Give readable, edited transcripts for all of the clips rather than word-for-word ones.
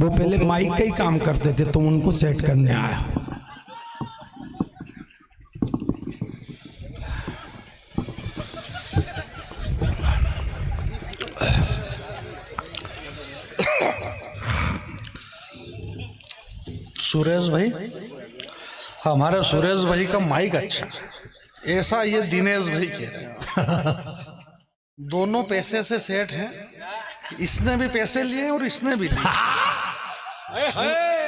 वो पहले माइक का ही काम करते थे, तो उनको सेट करने आया। सुरेश भाई, हमारे सुरेश भाई का माइक अच्छा है, ऐसा ये दिनेश भाई कह रहे हैं। दोनों पैसे से सेठ हैं, इसने भी पैसे लिए और इसने भी लिए।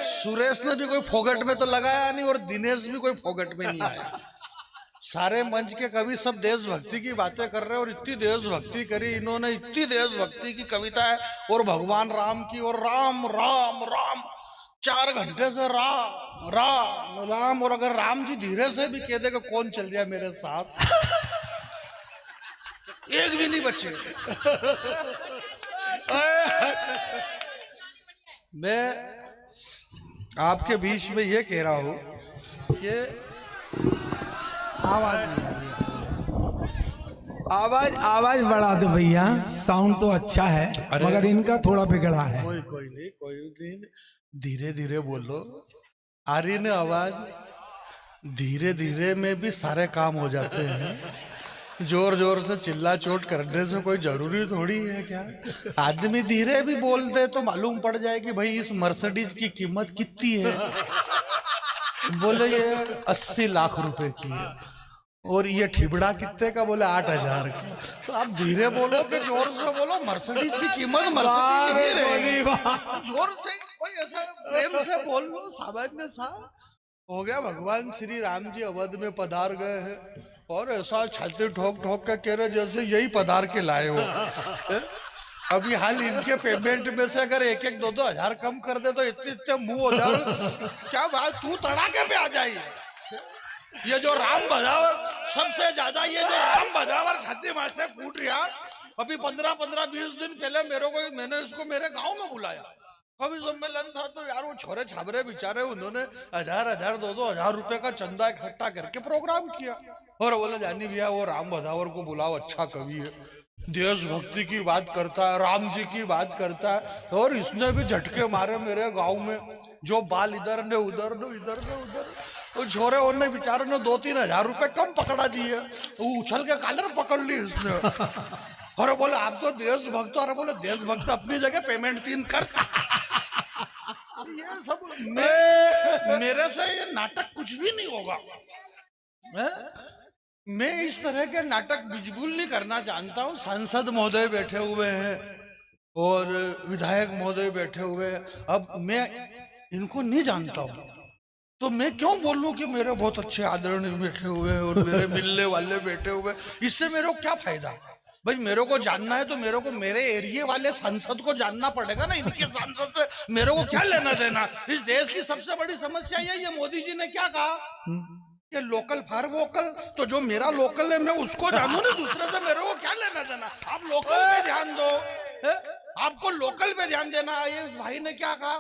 सुरेश ने भी कोई फोगट में तो लगाया नहीं और दिनेश भी कोई फोगट में नहीं आया। सारे मंच के कवि सब देशभक्ति की बातें कर रहे हैं और इतनी देशभक्ति करी इन्होंने, इतनी देशभक्ति की कविता है और भगवान राम की, और राम राम राम 4 घंटे से राम राम राम। और अगर राम जी धीरे से भी कह देगा कौन चल जाए मेरे साथ, एक भी नहीं बचे। मैं आपके बीच में ये कह रहा हूं कि आवाज बढ़ा दो भैया, साउंड तो अच्छा है मगर इनका थोड़ा बिगड़ा है। कोई नहीं, धीरे धीरे बोलो। आ रही ना आवाज? धीरे धीरे में भी सारे काम हो जाते हैं। जोर जोर से चिल्ला चोट करने से कोई जरूरी थोड़ी है क्या? आदमी धीरे भी बोल दे तो मालूम पड़ जाए कि भाई इस मर्सिडीज की कीमत कितनी है। बोले ये 80 लाख रुपए की है, और ये ठिबड़ा कितने का? बोले 8,000 का। तो आप धीरे बोलो कि जोर से बोलो? मर्सिडीज की कीमत मर्सिडीज ही रहेगी। जोर से कोई ऐसा प्रेम से बोल लो, सामान्य सा हो गया। भगवान श्री राम जी अवध में पधार गए हैं और ऐसा छाती ठोक ठोक के कह रहे जैसे यही पधार के लाए हो। अभी हाल इनके पेमेंट में से अगर 1-1, 2-2 हजार कम कर दे तो इतने मुंह हो जाओ। क्या बात, तू तड़ाके पे आ जाइए। ये जो राम बजावर सबसे ज्यादा, ये जो राम बजावर छाती मार से फूट रहा। अभी 15-20 दिन पहले मैंने इसको मेरे गांव में बुलाया, कवि सम्मेलन था। तो यार वो छोरे छाबरे बेचारे, उन्होंने 1000, 2-2 हजार रुपए का चंदा इकट्ठा करके प्रोग्राम किया। और बोले जानी भैया वो राम बजावर को बुलाओ, अच्छा कवि है, देशभक्ति की बात करता है, राम जी की बात करता है। और इसने भी झटके मारे मेरे गांव में, जो बाल इधर ने उधर ने इधर ने उधर। तो छोरे उन्होंने बेचारों ने 2-3 हजार रुपए कम पकड़ा दिए, वो उछल के कॉलर पकड़ ली इसने। अरे बोले आप तो देशभक्त। अरे बोले देशभक्त अपनी जगह, पेमेंट 3 कर। ये सब मेरे से ये नाटक कुछ भी नहीं होगा। मैं इस तरह के नाटक बिल्कुल नहीं करना जानता हूँ। सांसद महोदय बैठे हुए हैं और विधायक महोदय बैठे हुए हैं, अब मैं इनको नहीं जानता हूँ तो मैं क्यों बोलूं कि मेरे बहुत अच्छे आदरणीय बैठे हुए हैं और मेरे मिलने वाले बैठे हुए हैं। इससे मेरे को क्या फायदा? भाई मेरे को जानना है तो मेरे को मेरे एरिया वाले सांसद को जानना पड़ेगा ना। इनके सांसद से मेरे को क्या लेना देना? इस देश की सबसे बड़ी समस्या ये मोदी जी ने क्या कहा कि लोकल फॉर वोकल। तो जो मेरा लोकल है मैं उसको जानू नहीं, दूसरे से मेरे को क्या लेना देना? आप लोकल पे ध्यान दो, आपको लोकल पे ध्यान देना। ये भाई ने क्या कहा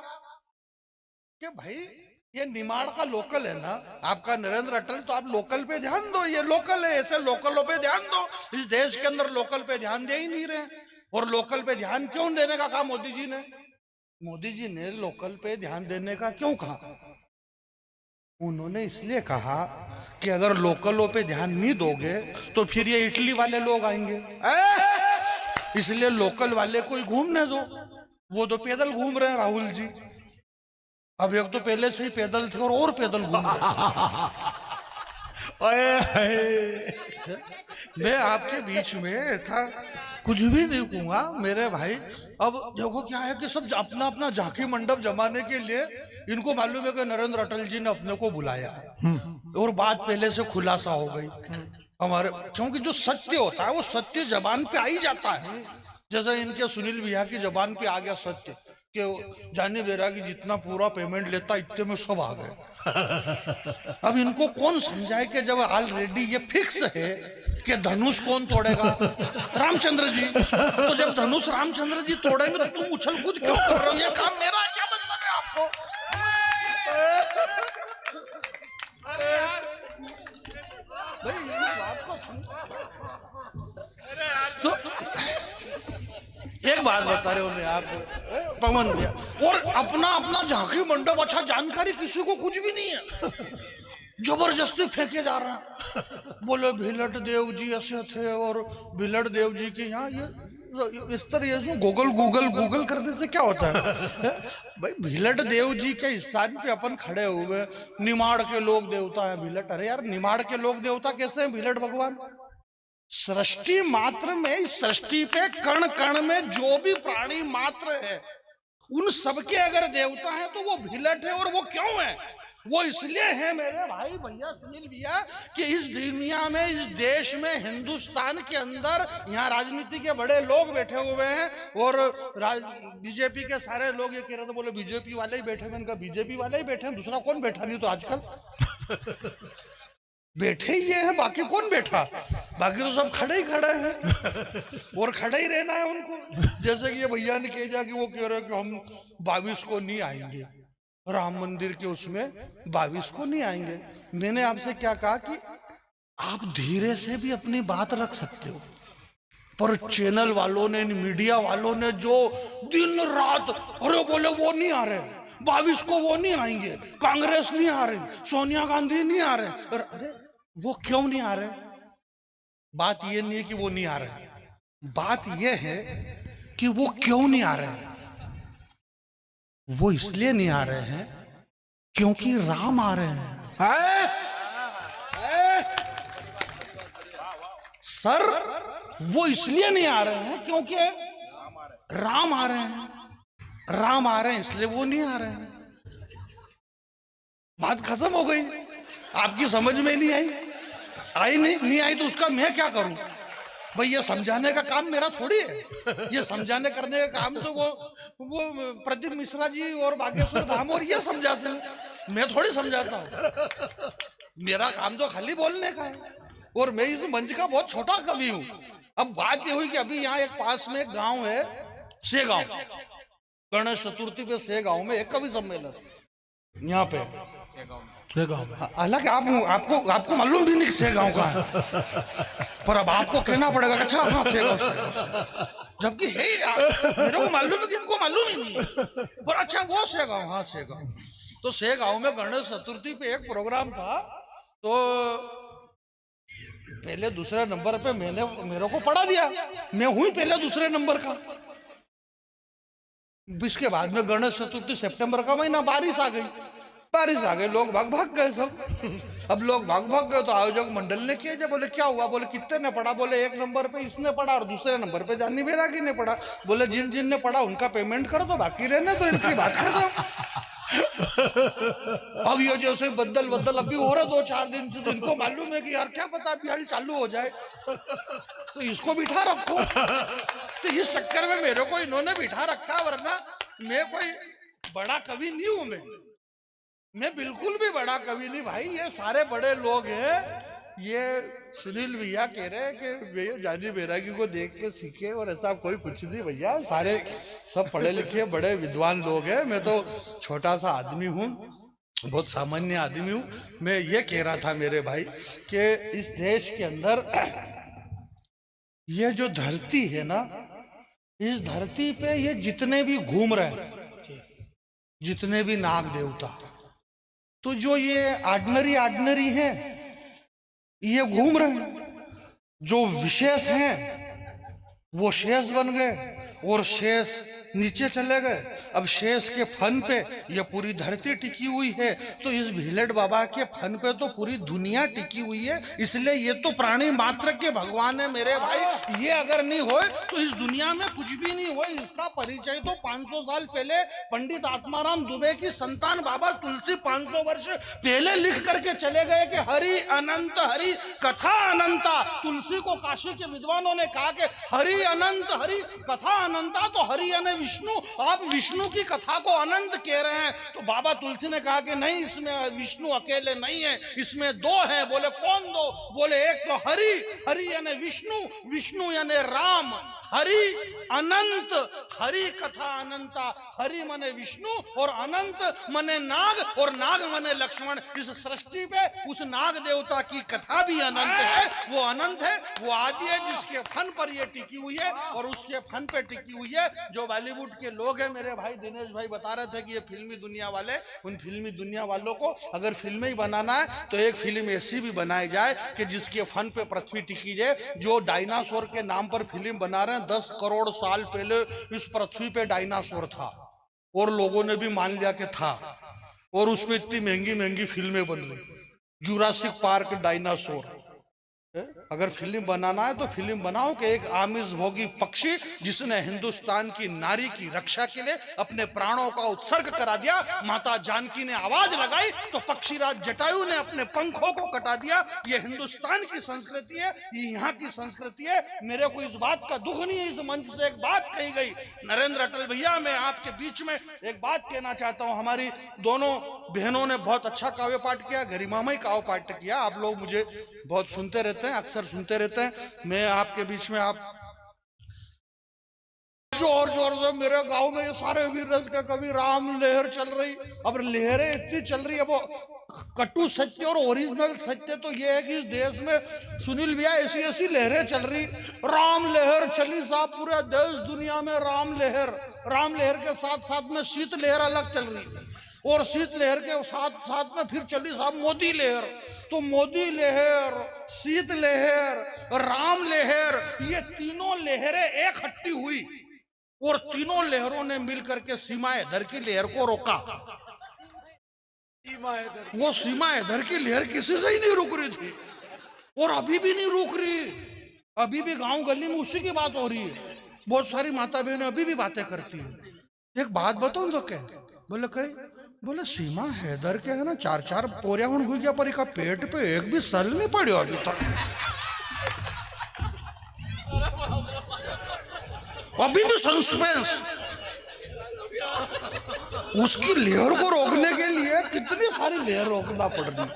कि भाई ये निमाड़ का लोकल है ना आपका नरेंद्र अटल, तो आप लोकल पे ध्यान दो, ये लोकल है, ऐसे लोकलों पे ध्यान दो। इस देश के अंदर लोकल पे ध्यान दे ही नहीं रहे। और लोकल पे ध्यान क्यों देने का कहा मोदी जी ने? मोदी जी ने लोकल पे ध्यान देने का क्यों कहा? उन्होंने इसलिए कहा कि अगर लोकलों पे ध्यान नहीं दोगे तो फिर ये इटली वाले लोग आएंगे, इसलिए लोकल वाले को ही घूमने दो। वो तो पैदल घूम रहे हैं राहुल जी, अब एक तो पहले से ही पैदल थे और पैदल घूम रहे। मैं आपके बीच में ऐसा कुछ भी नहीं कहूंगा मेरे भाई। अब देखो क्या है कि सब अपना अपना झांकी मंडप जमाने के लिए इनको मालूम है कि नरेंद्र अटल जी ने अपने को बुलाया और बात पहले से खुलासा हो गई हमारे। क्योंकि जो सत्य होता है वो सत्य जबान पे आ ही जाता है। जैसे इनके सुनील भैया की जबान पे आ गया सत्य कि जाने बेरा की जितना पूरा पेमेंट लेता इतने में सब आ गए। अब इनको कौन समझाए कि जब ऑलरेडी ये फिक्स है कि धनुष कौन तोड़ेगा? रामचंद्र जी। तो जब धनुष रामचंद्र जी तोड़ेंगे तो तुम उछल कूद क्यों कर रहे हो? ये काम मेरा क्या मतलब है आपको? भाई इस बात को समझो। तो एक बात बता रहे हो मैं आपको, पवन भैया, और अपना अपना झांकी मंडप, अच्छा जानकारी किसी को कुछ भी नहीं है, जबरदस्ती फेंके जा रहे हैं। बोले भिलट देव जी ऐसे थे और भिलट देव जी के यहाँ ये इस तरह से गूगल करने से क्या होता है? भाई भिलट देव जी के स्थान पे अपन खड़े हुए, निमाड़ के लोग देवता है भिलट। अरे यार निमाड़ के लोग देवता कैसे हैं भिलट भगवान? सृष्टि मात्र में, इस सृष्टि पे कण कण में जो भी प्राणी मात्र है उन सबके अगर देवता है तो वो भिलट है। और वो क्यों है? वो इसलिए है मेरे भाई भैया सुनील भैया कि इस दुनिया में, इस देश में, हिंदुस्तान के अंदर यहाँ राजनीति के बड़े लोग बैठे हुए हैं और बीजेपी के सारे लोग ये कह रहे थे, बोले बीजेपी वाले ही बैठे हुए। इनका बीजेपी वाले ही बैठे हैं, दूसरा कौन बैठा? नहीं तो आजकल बैठे ही ये हैं, बाकी कौन बैठा? बाकी तो सब खड़े ही खड़े हैं और खड़े ही रहना है उनको। जैसे कि ये भैया ने कह दिया कि वो कह रहे कि हम 22 को नहीं आएंगे, राम मंदिर के उसमें 22 को नहीं आएंगे। मैंने आपसे क्या कहा कि आप धीरे से भी अपनी बात रख सकते हो, पर चैनल वालों ने, मीडिया वालों ने जो दिन रात, अरे बोले वो नहीं आ रहे, 22 को वो नहीं आएंगे, कांग्रेस नहीं आ रही, सोनिया गांधी नहीं आ रहे। अरे वो क्यों नहीं आ रहे? बात ये नहीं है कि वो नहीं आ रहे, बात ये है कि वो क्यों नहीं आ रहे। वो इसलिए नहीं आ रहे हैं क्योंकि राम आ रहे हैं। सर वो इसलिए नहीं आ रहे हैं क्योंकि राम आ रहे हैं। राम आ रहे हैं इसलिए वो नहीं आ रहे हैं। बात खत्म हो गई। आपकी समझ में नहीं आई? आई नहीं आई तो उसका मैं क्या करूं भाई? ये समझाने का काम मेरा थोड़ी है। ये समझाने करने का काम तो वो प्रदीप मिश्रा जी और बागेश्वर धाम और ये समझाते हैं, मैं थोड़ी समझाता हूँ। मेरा काम तो खाली बोलने का है और मैं इस मंच का बहुत छोटा कवि हूँ। अब बात ये हुई कि अभी यहाँ एक पास में एक गांव है सेगांव, गणेश चतुर्थी पे सेगांव में एक कवि सम्मेलन यहाँ पे हालांकि आपको मालूम भी नहीं सेगांव का है, पर अब आपको कहना पड़ेगा अच्छा हाँ सेगांव, जबकि है मेरे को मालूम है कि इनको मालूम ही नहीं है, पर अच्छा वो सेगांव, हाँ सेगांव। तो सेगांव में गणेश चतुर्थी पे एक प्रोग्राम था, तो पहले दूसरे नंबर पे मेरे को पढ़ा दिया, मैं हुई पहले दूसरे नंबर का। इसके बाद में गणेश चतुर्थी सितंबर का महीना, बारिश आ गई, लोग भाग गए सब। अब लोग भाग गए तो आयोजक मंडल ने किया जब, बोले क्या हुआ? बोले कितने ने पढ़ा? बोले एक नंबर पे इसने पढ़ा और दूसरे नंबर पे जानी बैरागी ने पढ़ा। बोले जिन ने पढ़ा उनका पेमेंट करो तो बाकी रहने तो इनकी बात खत्म। अब ये जैसे बदल अभी हो रहा 2-4 दिन से, इनको मालूम है कि यार क्या पता अभी हाल चालू हो जाए तो इसको बिठा रखो। तो इस चक्कर में मेरे को इन्होंने बिठा रखा, वरना मैं कोई बड़ा कवि नहीं हूं। मैं बिल्कुल भी बड़ा कवि नहीं भाई। ये सारे बड़े लोग हैं। ये सुनील भैया कह रहे हैं कि भैया जानी बैरागी को देख के सीखे, और ऐसा कोई कुछ नहीं भैया, सारे सब पढ़े लिखे बड़े विद्वान लोग हैं। मैं तो छोटा सा आदमी हूँ, बहुत सामान्य आदमी हूँ। मैं ये कह रहा था मेरे भाई कि इस देश के अंदर ये जो धरती है ना, इस धरती पे ये जितने भी घूम रहे हैं, जितने भी नाग देवता, तो जो ये ऑर्डिनरी है ये घूम रहे हैं, जो विशेष हैं वो शेष बन गए और शेष नीचे चले गए। अब शेष के फन पे ये पूरी धरती टिकी हुई है, तो इस भिलट बाबा के फन पे तो पूरी दुनिया टिकी हुई है। इसलिए ये तो प्राणी मात्र के भगवान है मेरे भाई। ये अगर नहीं हो तो इस दुनिया में कुछ भी नहीं हो। इसका परिचय तो 500 साल पहले पंडित आत्माराम दुबे की संतान बाबा तुलसी 500 वर्ष पहले लिख करके चले गए कि हरि अनंत, हरि कथा अनंता। तुलसी को काशी के विद्वानों ने कहा कि हरि अनंत, हरि कथा अनंता, तो हरि यानी विष्णु, आप विष्णु की कथा को अनंत कह रहे हैं। तो बाबा तुलसी ने कहा कि नहीं, इसमें विष्णु अकेले नहीं है, इसमें 2 हैं। बोले कौन 2? बोले एक तो हरि, हरि यानी विष्णु, विष्णु यानी राम। हरि अनंत, हरि कथा अनंता। हरि मने विष्णु और अनंत मने नाग, और नाग मने लक्ष्मण। इस सृष्टि पे उस नाग देवता की कथा भी अनंत है। वो अनंत है, वो आदि है, जिसके फन पर ये टिकी हुई हुई है और उसके फन पे टिकी हुई है। जो बॉलीवुड के लोग हैं, मेरे भाई दिनेश भाई बता रहे थे कि ये फिल्मी दुनिया वाले, उन फिल्मी दुनिया वालों को अगर फिल्में ही बनाना है तो एक फिल्म ऐसी भी बनाई जाए कि जिसके फन पे पृथ्वी टिकी जाए। जो डायनासोर के नाम पर फिल्म बना रहे हैं, 10 करोड़ साल पहले इस पृथ्वी पे डायनासोर था और लोगों ने भी मान लिया कि था, और उसमें इतनी महंगी महंगी फिल्में बन रही। Jurassic park dinosaur. अगर फिल्म बनाना है तो फिल्म बनाओ कि एक आमिष भोगी पक्षी जिसने हिंदुस्तान की नारी की रक्षा के लिए अपने प्राणों का उत्सर्ग करा दिया, माता जानकी ने आवाज लगाई तो पक्षीराज जटायु ने अपने पंखों को कटा दिया। ये हिंदुस्तान की संस्कृति है, ये यहाँ की संस्कृति है। मेरे को इस बात का दुख नहीं है, इस मंच से एक बात कही गई। नरेंद्र अटल भैया, मैं आपके बीच में एक बात कहना चाहता हूँ। हमारी दोनों बहनों ने बहुत अच्छा काव्य पाठ किया, गरिमामय काव्य पाठ किया। आप लोग मुझे बहुत सुनते रहते हैं, अक्सर सुनते रहते हैं। मैं आपके बीच में आप जोर जोर से, मेरे गांव में ये सारे वीर रस के कवि राम लहर चल रही। अब लहरें इतनी चल रही है, वो कटु सत्य और ओरिजिनल सत्य तो ये है कि इस देश में सुनील भैया ऐसी ऐसी लहरें चल रही, राम लहर चली साहब पूरे देश दुनिया में। राम लहर के साथ साथ में शीत लहर अलग चल रही, और शीत लहर के साथ साथ में फिर चली साहब मोदी लहर। तो मोदी लहर, शीत लहर, राम लहर, ये तीनों लहरें इकट्ठी हुई और तीनों लहरों ने मिलकर के सीमा हैदर की लहर को रोका। वो सीमा हैदर की लहर किसी से ही नहीं रुक रही थी और अभी भी नहीं रुक रही। अभी भी गांव गली में उसी की बात हो रही है। बहुत सारी माता बहनें अभी भी बातें करती है। एक बात बताऊं तो क्या बोले, कहीं बोले सीमा हैदर के है ना 4-4 पोरिया हुई गया, पर इका पेट पे एक भी सल नहीं पड़ो अभी तक। अभी भी सस्पेंस। उसकी लेयर को रोकने के लिए कितनी सारी लेयर रोकना पड़ रही।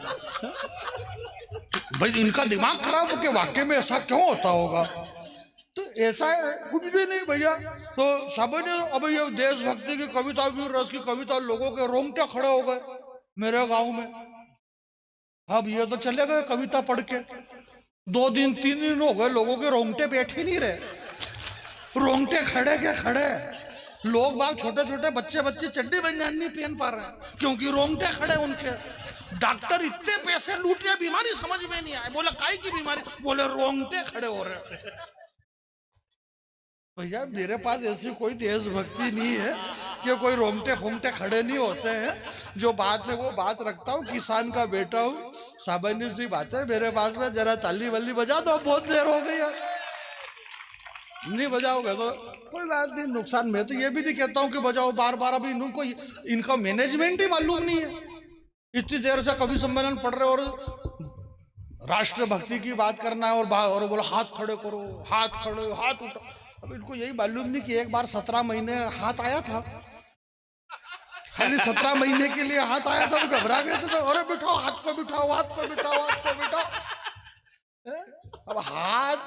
भाई इनका दिमाग खराब हो के वाकई में ऐसा क्यों होता होगा? तो ऐसा है कुछ भी नहीं भैया। तो सामान्य अब ये देशभक्ति की कविता, वीर रस की कविता, लोगों के रोंगटे खड़े हो गए मेरे गांव में। अब ये तो चले गए कविता पढ़ के, 2 दिन 3 दिन हो गए, लोगों के रोंगटे बैठे नहीं रहे, रोंगटे खड़े के खड़े। लोग बाग छोटे छोटे बच्चे चड्डी बनियान नहीं पहन पा रहे हैं क्योंकि रोंगटे खड़े उनके। डॉक्टर इतने पैसे लूटे, बीमारी समझ में नहीं आए। बोला काई की बीमारी? बोले रोंगटे खड़े हो रहे। भैया मेरे पास ऐसी कोई देशभक्ति नहीं है कि कोई रोंगटे फोंगटे खड़े नहीं होते हैं। जो बात है वो बात रखता हूँ, किसान का बेटा हूँ, सामान्य सी बात है। मेरे पास में जरा ताली वाली बजा दो, बहुत देर हो गई है। नहीं बजाओगे तो कोई बात नहीं, नुकसान। मैं तो ये भी नहीं कहता हूँ कि बजाओ बार बार। अभी इनको इनका मैनेजमेंट ही मालूम नहीं है। इतनी देर से कवि सम्मेलन पढ़ रहे और राष्ट्रभक्ति की बात करना है और बोला हाथ खड़े करो, हाथ खड़े, हाथ उठो। अब इनको यही मालूम नहीं कि एक बार 17 महीने हाथ आया था, खाली 17 महीने के लिए हाथ आया था। तो घबरा गए थे, तो अरे बिठाओ हाथ को, बिठाओ हाथ को, बिठाओ हाथ को, बिठाओ। अब हाथ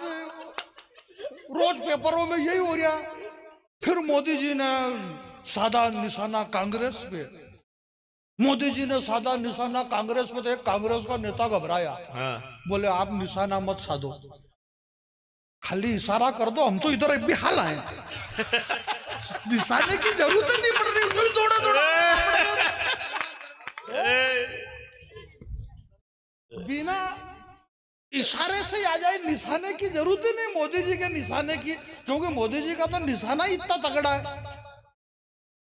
रोज पेपरों में यही हो रहा। फिर मोदी जी ने साधा निशाना कांग्रेस पे, मोदी जी ने साधा निशाना कांग्रेस पे। तो एक कांग्रेस का नेता घबराया, बोले आप निशाना मत साधो, खाली इशारा कर दो, हम तो इधर एक भी हाल आए, निशाने की जरूरत नहीं पड़ रही। दौड़ा दौड़ा बिना इशारे से आ जाए, निशाने की जरूरत ही नहीं मोदी जी के निशाने की, क्योंकि मोदी जी का तो निशाना इतना तगड़ा है।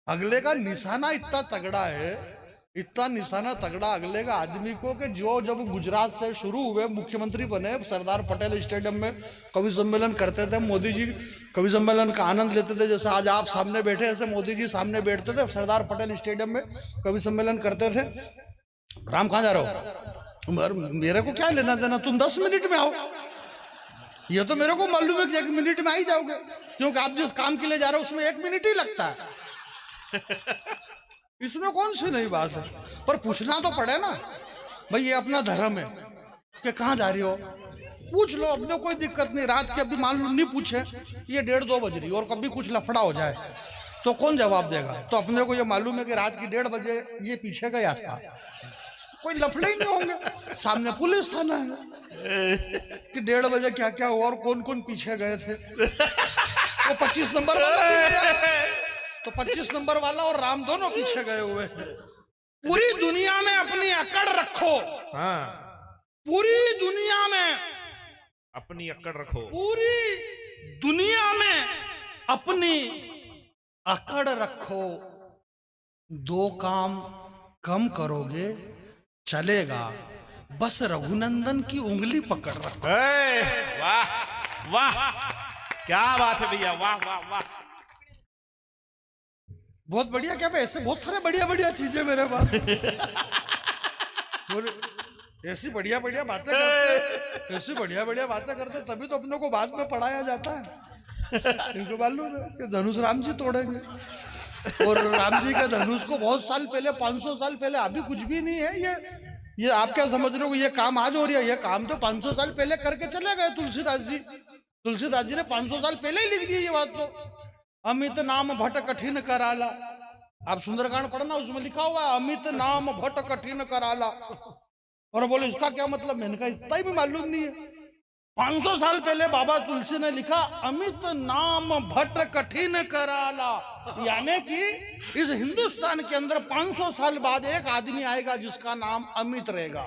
अगले का निशाना इतना तगड़ा है, इतना निशाना तगड़ा अगले का आदमी को कि जो जब गुजरात से शुरू हुए, मुख्यमंत्री बने, सरदार पटेल स्टेडियम में कवि सम्मेलन करते थे। मोदी जी कवि सम्मेलन का आनंद लेते थे। जैसे आज आप सामने बैठे, ऐसे मोदी जी सामने बैठते थे, सरदार पटेल स्टेडियम में कवि सम्मेलन करते थे। राम कहाँ जा रहे हो? मेरे को क्या लेना देना, तुम 10 मिनट में आओ। ये तो मेरे को मालूम है कि 1 मिनट में आ ही जाओगे, क्योंकि आप जिस काम के लिए जा रहे हो उसमें 1 मिनट ही लगता है। इसमें कौन सी नई बात है, पर पूछना तो पड़े ना भाई। ये अपना धर्म है कि कहाँ जा रही हो, पूछ लो, अपने कोई दिक्कत नहीं। रात के अभी मान लो नहीं पूछे, ये 1:30-2 बज रही और कभी कुछ लफड़ा हो जाए तो कौन जवाब देगा? तो अपने को ये मालूम है कि रात की 1:30 बजे ये पीछे गया था, कोई लफड़े ही नहीं होंगे। सामने पुलिस थाना है कि 1:30 बजे क्या क्या हुआ और कौन कौन पीछे गए थे। वो 25 नंबर वाला तो 25 नंबर वाला और राम दोनों पीछे गए हुए हैं। पूरी दुनिया में अपनी अकड़ रखो। हाँ, पूरी दुनिया में अपनी अक्कड़ रखो। पूरी दुनिया में अपनी अकड़ रखो। दो काम कम करोगे चलेगा, बस रघुनंदन की उंगली पकड़ रखो। वाह वाह, क्या बात है भैया, वाह वाह वाह। बहुत बढ़िया। क्या ऐसे बहुत सारे बढ़िया बढ़िया चीजें मेरे पास। बोले ऐसी बढ़िया बढ़िया बातें करते, ऐसी बढ़िया बढ़िया बातें करते, तभी तो अपनों को बाद में पढ़ाया जाता है। इनको मालूम है कि धनुष राम जी तोड़ेंगे, और राम जी के धनुष को बहुत साल पहले, 500 साल पहले, अभी कुछ भी नहीं है। ये आप क्या समझ रहे हो ये काम आज हो रही है? ये काम तो 500 साल पहले करके चले गए तुलसीदास जी। तुलसीदास जी ने 500 साल पहले ही लिख दी ये बात। तो अमित नाम भट कठिन कराला, आप सुंदरकांड पढ़ना, उसमें लिखा हुआ है अमित नाम भट कठिन कराला। और बोले इसका क्या मतलब? मैंने कहा इतना ही भी मालूम नहीं है। 500 साल पहले बाबा तुलसी ने लिखा अमित नाम भट कठिन कराला, यानी कि इस हिंदुस्तान के अंदर 500 साल बाद एक आदमी आएगा जिसका नाम अमित रहेगा,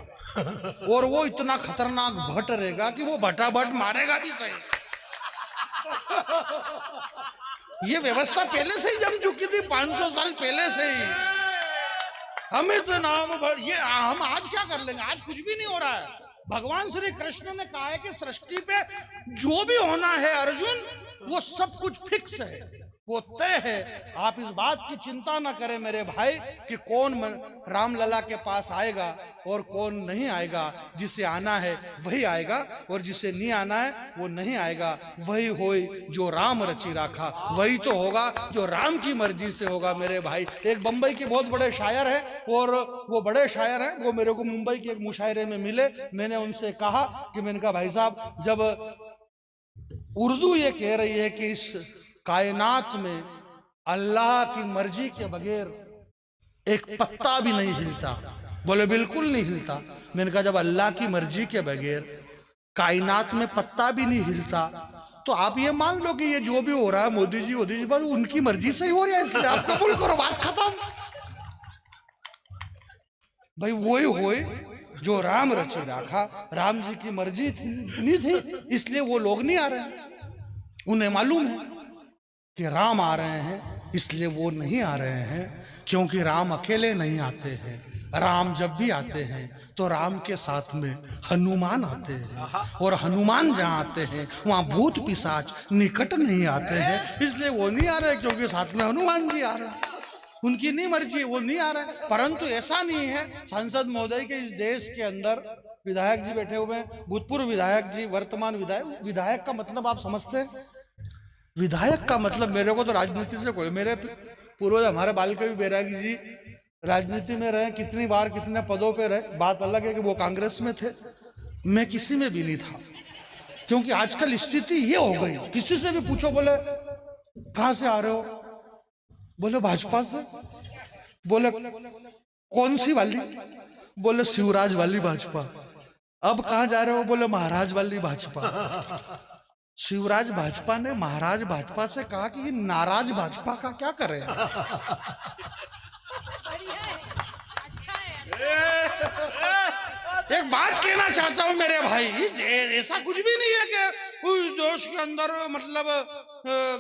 और वो इतना खतरनाक भट रहेगा कि वो भटाभट मारेगा भी सही। ये व्यवस्था पहले से ही जम चुकी थी, 500 साल पहले से ही। अमित नाम भट, ये हम आज क्या कर लेंगे? आज कुछ भी नहीं हो रहा है। भगवान श्री कृष्ण ने कहा है कि सृष्टि पे जो भी होना है अर्जुन, वो सब कुछ फिक्स है, वो तय है। आप इस बात की चिंता ना करें मेरे भाई कि कौन रामलला के पास आएगा और कौन नहीं आएगा। जिसे आना है वही आएगा, और जिसे नहीं आना है वो नहीं आएगा। वही होई जो राम रचि राखा, वही तो होगा जो राम की मर्जी से होगा मेरे भाई। एक बंबई के बहुत बड़े शायर हैं, और वो बड़े शायर हैं, वो मेरे को मुंबई के एक मुशायरे में मिले। मैंने उनसे कहा कि मैंने कहा भाई साहब, जब उर्दू ये कह रही है कि इस कायनात में अल्लाह की मर्जी के बगैर एक पत्ता भी नहीं हिलता, बोले बिल्कुल नहीं हिलता। मैंने कहा जब अल्लाह की मर्जी के बगैर कायनात में पत्ता भी नहीं हिलता, तो आप ये मान लो कि ये जो भी हो रहा है मोदी जी बस उनकी मर्जी से ही हो रहा है, इसलिए आप कबूल करो, बात खत्म। भाई वही होए जो राम रचे राखा, राम जी की मर्जी नहीं थी इसलिए वो लोग नहीं आ रहे। उन्हें मालूम है कि राम आ रहे हैं, इसलिए वो नहीं आ रहे हैं, क्योंकि राम अकेले नहीं आते हैं। राम जब भी आते हैं तो राम के साथ में हनुमान आते हैं, और हनुमान जहाँ आते हैं वहाँ भूत पिशाच निकट नहीं आते हैं, इसलिए वो नहीं आ रहे क्योंकि साथ में हनुमान जी आ रहे हैं। उनकी नहीं मर्जी, वो नहीं आ रहे। परंतु ऐसा नहीं है, सांसद महोदय के इस देश के अंदर विधायक जी बैठे हुए हैं, भूतपूर्व विधायक जी, वर्तमान विधायक। विधायक का मतलब आप समझते हैं? विधायक का मतलब, मेरे को तो राजनीति से कोई, मेरे पूर्वज हमारे बालकवि बैरागी जी राजनीति में रहे, कितनी बार कितने पदों पे रहे। बात अलग है कि वो कांग्रेस में थे, मैं किसी में भी नहीं था, क्योंकि आजकल स्थिति ये हो गई, किसी से भी पूछो, बोले कहां से आ रहे हो, बोले भाजपा से, बोले कौन सी वाली, बोले शिवराज वाली भाजपा। अब कहां जा रहे हो, बोले महाराज वाली भाजपा। शिवराज भाजपा ने महाराज भाजपा से कहा कि ये नाराज भाजपा का क्या करे। एक बात कहना चाहता हूं मेरे भाई, ऐसा कुछ भी नहीं है कि उस देश के अंदर मतलब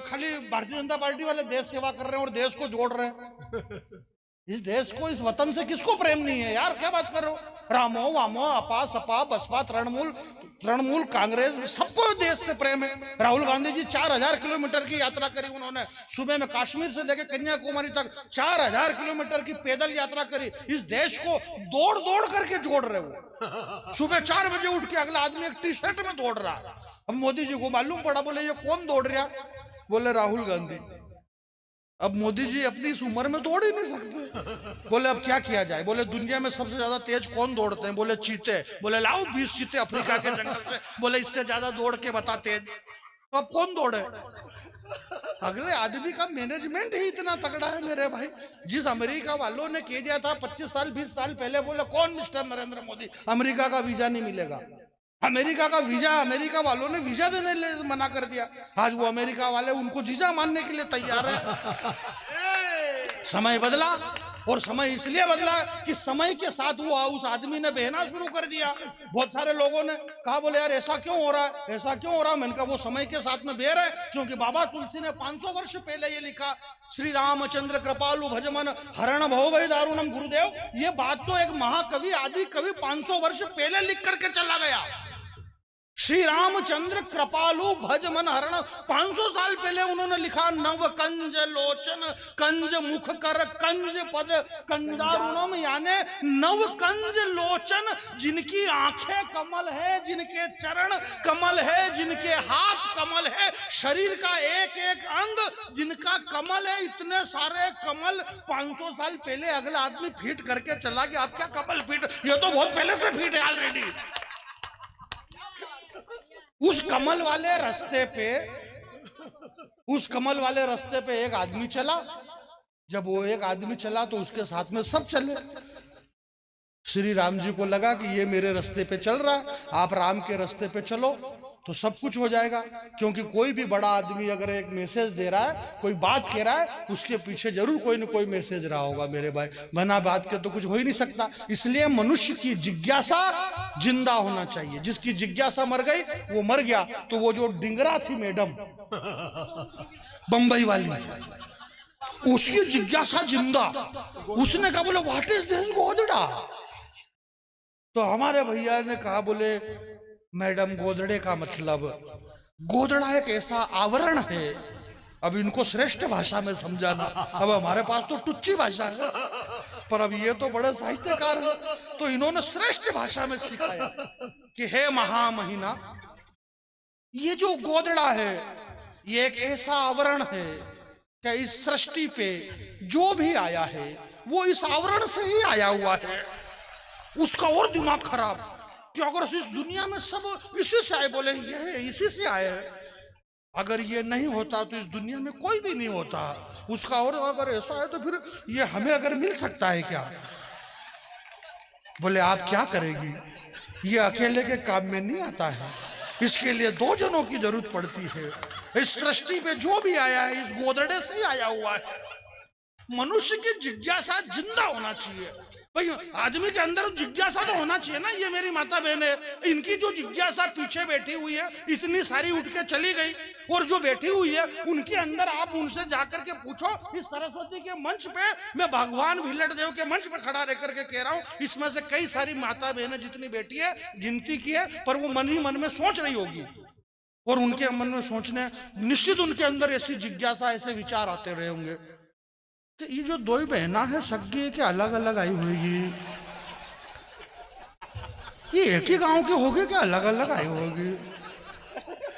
खाली भारतीय जनता पार्टी वाले देश सेवा कर रहे हैं और देश को जोड़ रहे हैं। इस देश को, इस वतन से किसको प्रेम नहीं है यार? क्या बात कर रहे हो? रामो वामो अपा सपा बसपा तृणमूल कांग्रेस, सबको देश से प्रेम है। राहुल गांधी जी 4000 किलोमीटर की यात्रा करी उन्होंने, सुबह में कश्मीर से लेकर कन्याकुमारी तक 4000 किलोमीटर की पैदल यात्रा करी। इस देश को दौड़ दौड़ करके जोड़ रहे हो। सुबह 4 बजे उठ के अगला आदमी एक टी शर्ट में दौड़ रहा है। अब मोदी जी को मालूम पड़ा, बोले ये कौन दौड़ रहा? बोले राहुल गांधी। अब मोदी जी अपनी इस उम्र में दौड़ ही नहीं सकते। बोले अब क्या किया जाए? बोले दुनिया में सबसे ज्यादा तेज कौन दौड़ते हैं? बोले चीते। बोले लाओ 20 चीते अफ्रीका के जंगल से, बोले इससे ज्यादा दौड़ के बता तेज। अब कौन दौड़े? अगले आदमी का मैनेजमेंट ही इतना तगड़ा है मेरे भाई। जिस अमेरिका वालों ने कह दिया था 25 साल 20 साल पहले, बोले कौन मिस्टर नरेंद्र मोदी, अमेरिका का वीजा नहीं मिलेगा। अमेरिका का वीजा, अमेरिका वालों ने वीजा देने मना कर दिया। आज वो अमेरिका वाले उनको वीजा मानने के लिए तैयार है। समय बदला, और समय इसलिए बदला कि समय के साथ वो उस आदमी ने बहना शुरू कर दिया। बहुत सारे लोगों ने कहा, बोले यार ऐसा क्यों हो रहा है, ऐसा क्यों हो रहा है। मैंने कहा वो समय के साथ में बह रहा है, क्योंकि बाबा तुलसी ने 500 वर्ष पहले ये लिखा, श्री रामचंद्र कृपालु भजमन हरण भव भय दारुणम। गुरुदेव, ये बात तो एक महाकवि, आदि कवि 500 वर्ष पहले लिख करके चला गया। श्री रामचंद्र कृपालु भज मन हरण, 500 साल पहले उन्होंने लिखा, नव कंज लोचन कंज मुख कर कंज पद कंजारुणम, यानी नव कंज लोचन, जिनकी आंखें कमल है, जिनके चरण कमल है, जिनके हाथ कमल है, शरीर का एक एक अंग जिनका कमल है, इतने सारे कमल 500 साल पहले अगला आदमी फीट करके चला गया। आप क्या कमल फीट, ये तो बहुत पहले से फीट है ऑलरेडी। उस कमल वाले रास्ते पे, उस कमल वाले रास्ते पे एक आदमी चला। जब वो एक आदमी चला तो उसके साथ में सब चले। श्री राम जी को लगा कि ये मेरे रास्ते पे चल रहा है, आप राम के रास्ते पे चलो तो सब कुछ हो जाएगा। क्योंकि कोई भी बड़ा आदमी अगर एक मैसेज दे रहा है, कोई बात कह रहा है, उसके पीछे जरूर कोई न कोई मैसेज रहा होगा मेरे भाई, बिना बात के तो कुछ हो ही नहीं सकता। इसलिए मनुष्य की जिज्ञासा जिंदा होना चाहिए। जिसकी जिज्ञासा मर गई वो मर गया। तो वो जो डिंगरा थी मैडम बंबई वाली, उसकी जिज्ञासा जिंदा। उसने कहा, बोले व्हाट इज दिस गोदड़ा। तो हमारे भैया ने कहा, बोले मैडम गोदड़े का मतलब, गोदड़ा एक ऐसा आवरण है। अब इनको श्रेष्ठ भाषा में समझाना, अब हमारे पास तो टुच्ची भाषा है, पर अब ये तो बड़े साहित्यकार हैं, तो इन्होंने श्रेष्ठ भाषा में सिखाया कि हे महामहिना, ये जो गोदड़ा है ये एक ऐसा आवरण है कि इस सृष्टि पे जो भी आया है वो इस आवरण से ही आया हुआ है। उसका और दिमाग खराब कि अगर इस दुनिया में सब इसी से आए, बोले ये इसी से आए हैं, अगर ये नहीं होता तो इस दुनिया में कोई भी नहीं होता। उसका और अगर ऐसा है तो फिर ये हमें अगर मिल सकता है क्या। बोले आप क्या करेगी, ये अकेले के काम में नहीं आता है, इसके लिए 2 जनों की जरूरत पड़ती है। इस सृष्टि पे जो भी आया है इस गोदड़े से ही आया हुआ है। मनुष्य की जिज्ञासा जिंदा होना चाहिए भाई, आदमी के अंदर जिज्ञासा तो होना चाहिए ना। ये मेरी माता बहन है, इनकी जो जिज्ञासा पीछे बैठी हुई है, इतनी सारी उठ के चली गई, और जो बैठी हुई है उनके अंदर आप उनसे जाकर के पूछो। इस सरस्वती के मंच पे मैं भगवान भिल्लट देव के मंच पे खड़ा रह करके कह रहा हूँ, इसमें से कई सारी माता बहनें जितनी बैठी है गिनती की है, पर वो मन ही मन में सोच रही होगी, और उनके मन में सोचने निश्चित उनके अंदर ऐसी जिज्ञासा, ऐसे विचार आते रहे होंगे। तो ये जो 2 बहना है सगी के अलग अलग आई होगी, ये एक ही गांव के होगे क्या अलग अलग आई होगी।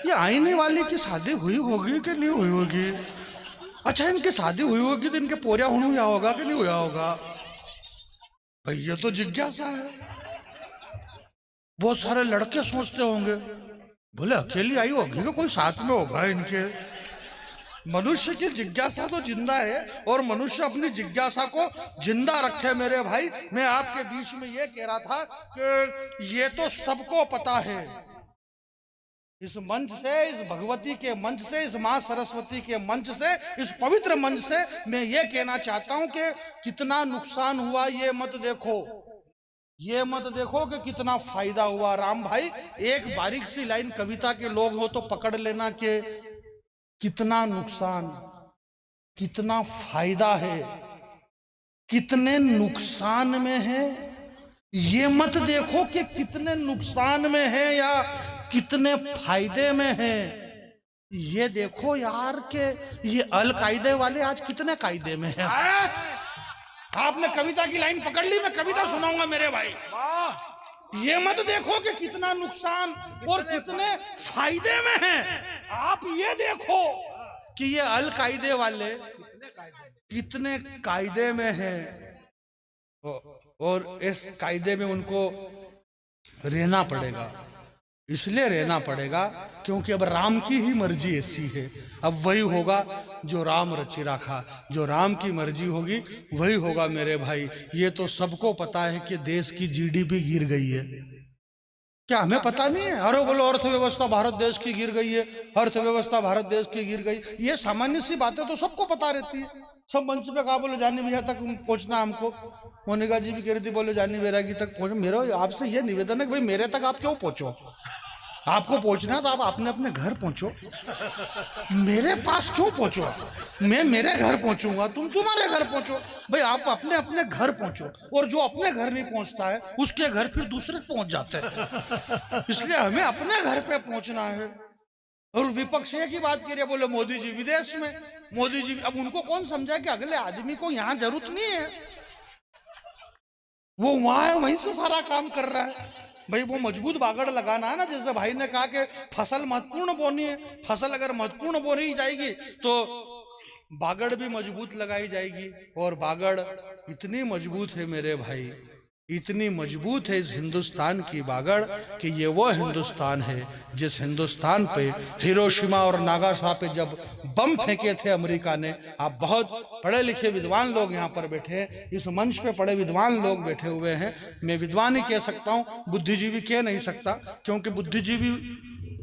ये आईने वाली की शादी हुई होगी कि नहीं हुई होगी। अच्छा, इनकी शादी हुई होगी तो इनके पोरिया हुआ होगा कि नहीं हुआ होगा। भाई ये तो जिज्ञासा है। बहुत सारे लड़के सोचते होंगे, बोले अकेली आई होगी कि कोई साथ में होगा इनके। मनुष्य की जिज्ञासा तो जिंदा है, और मनुष्य अपनी जिज्ञासा को जिंदा रखे। मेरे भाई, मैं आपके बीच में ये कह रहा था कि ये तो सबको पता है। इस मंच से, इस भगवती के मंच से, इस मां सरस्वती के मंच से, इस पवित्र मंच से मैं ये कहना चाहता हूं कि कितना नुकसान हुआ ये मत देखो, ये मत देखो कि कितना फायदा हुआ। राम भाई, एक बारीक सी लाइन कविता के लोग हो तो पकड़ लेना कि कितना नुकसान, कितना फायदा है, कितने नुकसान में है। ये मत देखो कि कितने नुकसान में है या कितने फायदे में है। ये देखो यार कि ये अल कायदे वाले आज कितने कायदे में है। आपने कविता की लाइन पकड़ ली, मैं कविता सुनाऊंगा मेरे भाई। ये मत देखो कि कितना नुकसान और कितने फायदे में है, आप ये देखो कि ये अल कायदे वाले कितने कायदे में हैं, और इस कायदे में उनको रहना पड़ेगा। इसलिए रहना पड़ेगा क्योंकि अब राम की ही मर्जी ऐसी है। अब वही होगा जो राम रचि रखा, जो राम की मर्जी होगी वही होगा मेरे भाई। ये तो सबको पता है कि देश की जीडीपी गिर गई है, क्या हमें पता नहीं है? अरे बोलो अर्थव्यवस्था भारत देश की गिर गई है, अर्थव्यवस्था भारत देश की गिर गई, ये सामान्य सी बातें तो सबको पता रहती है। सब मंच पे कहा बोले जानी भैया तक पहुंचना हमको। मोनिका जी भी कह रही थी बोले जानी बैरागी तक पहुंचो। मेरा आपसे ये निवेदन है कि भाई मेरे तक आप क्यों पहुंचो? आपको पहुंचना तो आप अपने अपने घर पहुंचो, मेरे पास क्यों पहुंचो? मैं मेरे घर पहुंचूंगा, तुम तुम्हारे घर पहुंचो। भाई आप अपने अपने घर पहुंचो, और जो अपने घर नहीं पहुंचता है उसके घर फिर दूसरे पहुंच जाते हैं। इसलिए हमें अपने घर पे पहुंचना है। और विपक्ष की बात करिए, बोले मोदी जी विदेश में, मोदी जी, अब उनको कौन समझाए कि अगले आदमी को यहाँ जरूरत नहीं है, वो वहां है, वहीं से सारा काम कर रहा है। भाई वो मजबूत बागड़ लगाना है ना, जैसे भाई ने कहा कि फसल महत्वपूर्ण बोनी है, फसल अगर महत्वपूर्ण बोनी जाएगी तो बागड़ भी मजबूत लगाई जाएगी। और बागड़ इतनी मजबूत है मेरे भाई, इतनी मजबूत है इस हिंदुस्तान की बागड़ कि ये वो हिंदुस्तान है जिस हिंदुस्तान पे हिरोशिमा और नागासाकी पे जब बम फेंके थे अमेरिका ने। आप बहुत पढ़े लिखे विद्वान लोग यहाँ पर बैठे हैं, इस मंच पे पढ़े विद्वान लोग बैठे हुए हैं। मैं विद्वान ही कह सकता हूँ, बुद्धिजीवी कह नहीं सकता, क्योंकि बुद्धिजीवी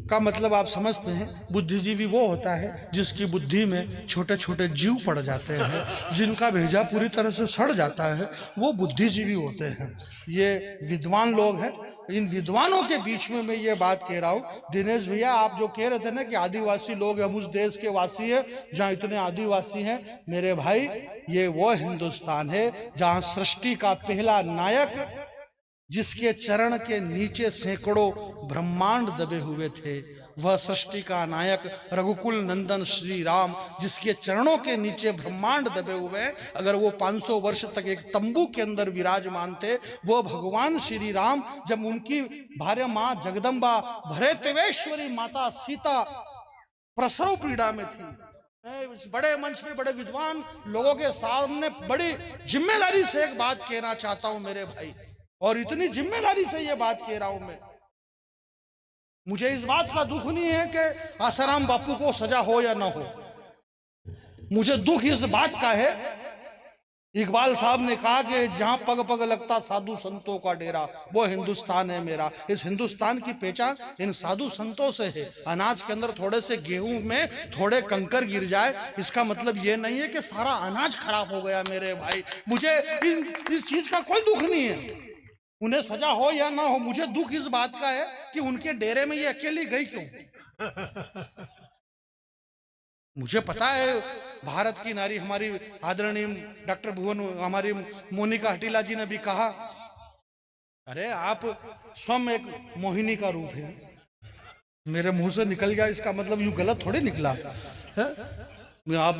का मतलब आप समझते हैं, बुद्धिजीवी वो होता है जिसकी बुद्धि में छोटे छोटे जीव पड़ जाते हैं, जिनका भेजा पूरी तरह से सड़ जाता है, वो बुद्धिजीवी होते हैं। ये विद्वान लोग हैं। इन विद्वानों के बीच में मैं ये बात कह रहा हूँ। दिनेश भैया आप जो कह रहे थे ना कि आदिवासी लोग हम उस देश के वासी है जहाँ इतने आदिवासी हैं, मेरे भाई ये वो हिंदुस्तान है जहाँ सृष्टि का पहला नायक, जिसके चरण के नीचे सैकड़ों ब्रह्मांड दबे हुए थे, वह सृष्टि का नायक रघुकुल नंदन श्री राम, जिसके चरणों के नीचे ब्रह्मांड दबे हुए हैं, अगर वो 500 वर्ष तक एक तंबू के अंदर विराजमान थे, वो भगवान श्री राम जब उनकी भार्या माँ जगदम्बा भरेतवेश्वरी माता सीता प्रसव पीड़ा में थी। इस बड़े मंच पे बड़े विद्वान लोगों के सामने बड़ी जिम्मेदारी से एक बात कहना चाहता हूं मेरे भाई, और इतनी जिम्मेदारी से ये बात कह रहा हूं मैं। मुझे इस बात का दुख नहीं है कि आसाराम बापू को सजा हो या ना हो, मुझे दुख इस बात का है, इकबाल साहब ने कहा कि जहां पग पग लगता साधु संतों का डेरा, वो हिंदुस्तान है मेरा। इस हिंदुस्तान की पहचान इन साधु संतों से है। अनाज के अंदर थोड़े से गेहूं में थोड़े कंकर गिर जाए, इसका मतलब ये नहीं है कि सारा अनाज खराब हो गया मेरे भाई। मुझे इस चीज का कोई दुख नहीं है, उन्हें सजा हो या ना हो। मुझे दुख इस बात का है कि उनके डेरे में ये अकेली गई क्यों। मुझे पता है भारत की नारी, हमारी आदरणीय डॉक्टर भुवन, हमारी मोनिका हटीला जी ने भी कहा, अरे आप स्वयं एक मोहिनी का रूप है। मेरे मुंह से निकल गया, इसका मतलब यूं गलत थोड़ी निकला है। आप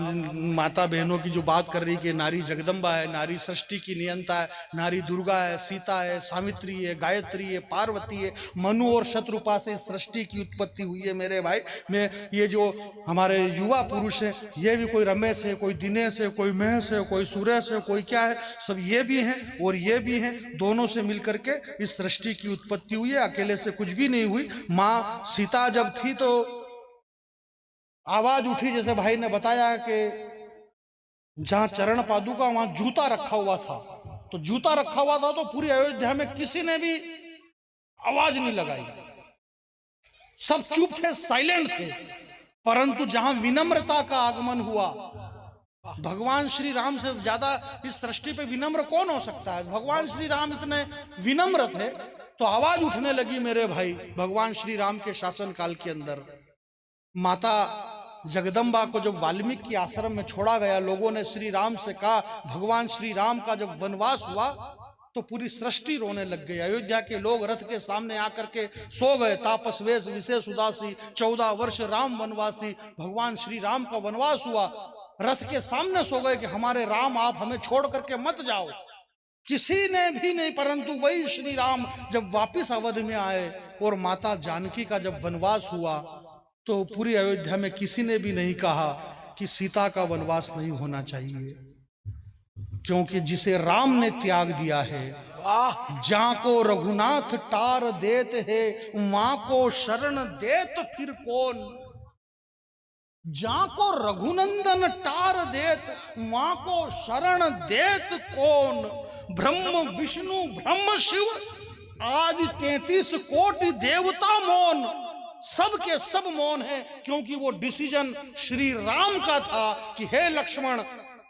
माता बहनों की जो बात कर रही कि नारी जगदम्बा है, नारी सृष्टि की नियंता है, नारी दुर्गा है, सीता है, सावित्री है, गायत्री है, पार्वती है, मनु और शत्रुपा से सृष्टि की उत्पत्ति हुई है मेरे भाई। मैं ये जो हमारे युवा पुरुष हैं, ये भी कोई रमेश है, कोई दिनेश है, कोई महेश है, कोई सुरेश है, कोई क्या है, सब ये भी हैं और ये भी हैं। दोनों से मिलकर के इस सृष्टि की उत्पत्ति हुई है, अकेले से कुछ भी नहीं हुई। माँ सीता जब थी तो आवाज उठी, जैसे भाई ने बताया कि जहां चरण पादुका वहां जूता रखा हुआ था, तो जूता रखा हुआ था तो पूरी अयोध्या में किसी ने भी आवाज नहीं लगाई, सब चुप थे, साइलेंट थे। परंतु जहां विनम्रता का आगमन हुआ, भगवान श्री राम से ज्यादा इस सृष्टि पे विनम्र कौन हो सकता है। भगवान श्री राम इतने विनम्र थे तो आवाज उठने लगी मेरे भाई। भगवान श्री राम के शासन काल के अंदर माता जगदम्बा को जब वाल्मीकि आश्रम में छोड़ा गया, लोगों ने श्री राम से कहा, भगवान श्री राम का जब वनवास हुआ तो पूरी सृष्टि रोने लग गई। अयोध्या के लोग रथ के सामने आकर के सो गए। तापस वेश विशेष उदासी, 14 वर्ष राम वनवासी। भगवान श्री राम का वनवास हुआ, रथ के सामने सो गए कि हमारे राम आप हमें छोड़ करके मत जाओ। किसी ने भी नहीं, परंतु वही श्री राम जब वापिस अवध में आए और माता जानकी का जब वनवास हुआ तो पूरी अयोध्या में किसी ने भी नहीं कहा कि सीता का वनवास नहीं होना चाहिए, क्योंकि जिसे राम ने त्याग दिया है, जहां को रघुनाथ टार देत है वहां को शरण देत फिर कौन। जहां को रघुनंदन टार देत वहां को शरण देत कौन। ब्रह्म विष्णु ब्रह्म शिव आज 33 कोटि देवता मौन, सब के सब मौन है, क्योंकि वो डिसीजन श्री राम का था कि हे लक्ष्मण,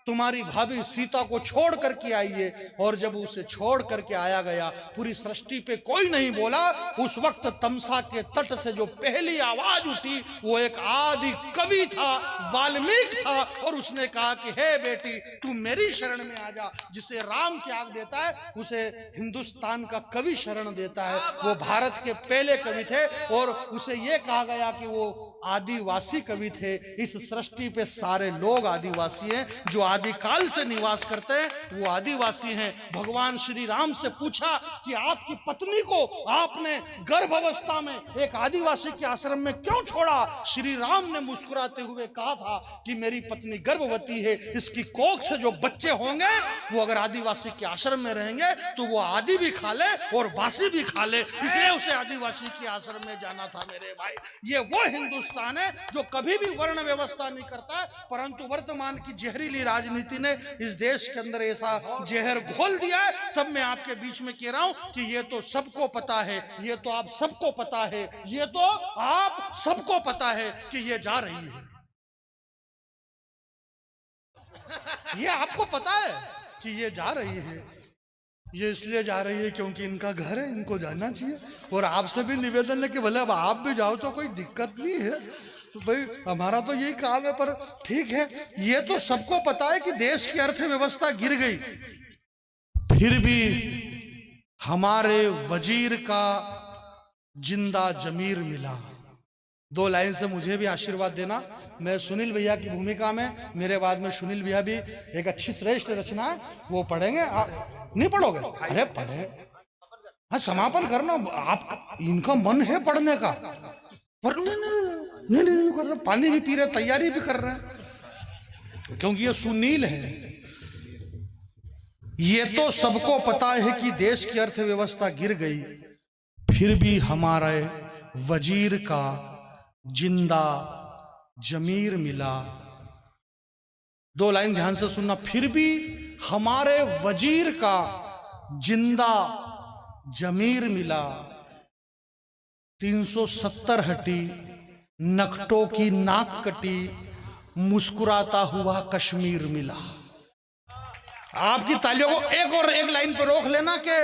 तुम्हारी भाभी सीता को छोड़ करके आइए। और जब उसे छोड़ करके आया गया, पूरी सृष्टि पे कोई नहीं बोला। उस वक्त तमसा के तट से जो पहली आवाज उठी वो एक आदि कवि था, वाल्मीकि था, और उसने कहा कि हे बेटी, तू मेरी शरण में आ जा। जिसे राम त्याग देता है उसे हिंदुस्तान का कवि शरण देता है। वो भारत के पहले कवि थे और उसे ये कहा गया कि वो आदिवासी कवि थे। इस सृष्टि पे सारे लोग आदिवासी हैं, जो आदिकाल से निवास करते हैं वो आदिवासी हैं। भगवान श्री राम से पूछा कि आपकी पत्नी को आपने गर्भ अवस्था में एक आदिवासी के आश्रम में क्यों छोड़ा? श्री राम ने मुस्कुराते हुए कहा था कि मेरी पत्नी गर्भवती है, इसकी कोख से जो बच्चे होंगे वो अगर आदिवासी के आश्रम में रहेंगे तो वो आदि भी खा ले और बासी भी खा ले, इसलिए उसे आदिवासी के आश्रम में जाना था। मेरे भाई, ये वो हिंदुस्तान है जो कभी भी वर्ण व्यवस्था नहीं करता है, परंतु वर्तमान की जहरीली राजनीति ने इस देश के अंदर ऐसा जहर घोल दिया है। तब मैं आपके बीच में कह रहा हूं कि ये तो सबको पता है, ये तो आप सबको पता है, ये तो आप सबको पता है कि ये जा रही है। ये आपको पता है कि ये जा रही है। ये इसलिए जा रही है क्योंकि इनका घर है, इनको जाना चाहिए। और आपसे भी निवेदन है कि भले अब आप भी जाओ तो कोई दिक्कत नहीं है, तो भाई हमारा तो यही काम है। पर ठीक है, ये तो सबको पता है कि देश की अर्थव्यवस्था गिर गई, फिर भी हमारे वजीर का जिंदा जमीर मिला। 2 लाइन से मुझे भी आशीर्वाद देना। मैं सुनील भैया की भूमिका में, मेरे बाद में सुनील भैया भी एक अच्छी श्रेष्ठ रचना है वो पढ़ेंगे। आप नहीं पढ़ोगे? अरे पढ़े, हाँ समापन करना। आप इनका मन है पढ़ने का, पर नहीं कर रहे, पानी भी पी रहे, तैयारी भी कर रहे हैं, क्योंकि ये सुनील है। ये तो सबको पता है कि देश की अर्थव्यवस्था गिर गई, फिर भी हमारे वजीर का जिंदा जमीर मिला। 2 लाइन ध्यान से सुनना। फिर भी हमारे वजीर का जिंदा जमीर मिला। 370 हटी, नकटों की नाक कटी, मुस्कुराता हुआ कश्मीर मिला। आपकी तालियों को एक लाइन पर रोक लेना कि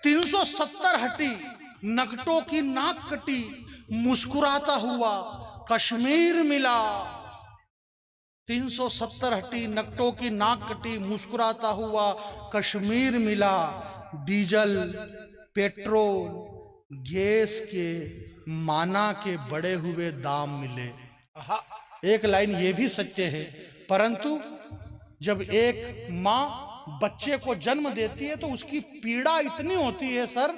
370 हटी, नकटों की नाक कटी, मुस्कुराता हुआ कश्मीर मिला। 370 हटी, नकटों की नाक कटी, मुस्कुराता हुआ कश्मीर मिला। डीजल, पेट्रोल, गैस के माना के बढ़े हुए दाम मिले। एक लाइन ये भी सत्य है, परंतु जब एक माँ बच्चे को जन्म देती है तो उसकी पीड़ा इतनी होती है सर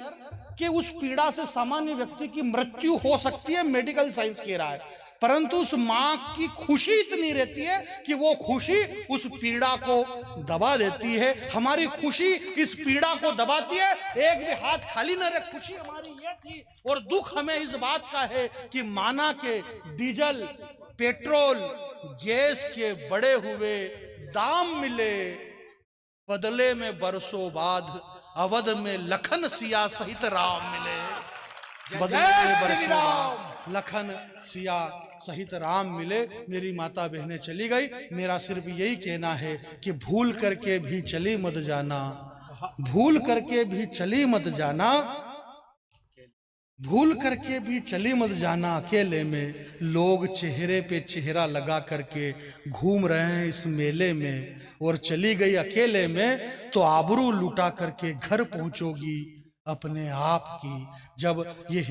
कि उस पीड़ा से सामान्य व्यक्ति की मृत्यु हो सकती है, मेडिकल साइंस कह रहा है। परंतु उस माँ की खुशी इतनी रहती है कि वो खुशी उस पीड़ा को दबा देती है। हमारी खुशी इस पीड़ा को दबाती है। एक भी हाथ खाली न रहे, खुशी हमारी ये थी। और दुख हमें इस बात का है कि माना के डीजल, पेट्रोल, गैस के बढ़े हुए दाम मिले, बदले में बरसों बाद अवध में लखन सिया सहित राम मिले। बदले में बरसों बाद लखन सिया सहित राम मिले। मेरी माता बहनें चली गई, मेरा सिर्फ यही कहना है कि भूल करके भी चली मत जाना, भूल करके भी चली मत जाना, भूल करके भी चली मत जाना। अकेले में लोग चेहरे पे चेहरा लगा करके घूम रहे हैं इस मेले में, और चली गई अकेले में तो आबरू लुटा करके घर पहुंचोगी अपने आप की। जब ये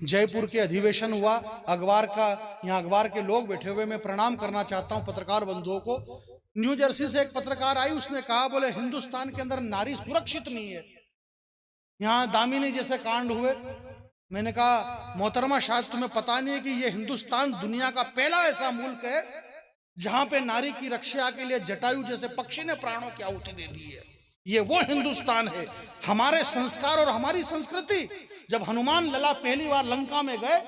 जयपुर के अधिवेशन हुआ अखबार का, यहाँ अखबार के लोग बैठे हुए, मैं प्रणाम करना चाहता हूँ पत्रकार बंधुओं को। न्यू जर्सी से एक पत्रकार आई, उसने कहा बोले हिंदुस्तान के अंदर नारी सुरक्षित नहीं है, यहाँ दामिनी जैसे कांड हुए। मैंने कहा मोहतरमा शायद तुम्हें पता नहीं है कि ये हिंदुस्तान दुनिया का पहला ऐसा मुल्क है जहां पे नारी की रक्षा के लिए जटायु जैसे पक्षी ने प्राणों की आहुति दे दी है। ये वो हिंदुस्तान है। हमारे संस्कार और हमारी संस्कृति, जब हनुमान लला पहली बार लंका में गए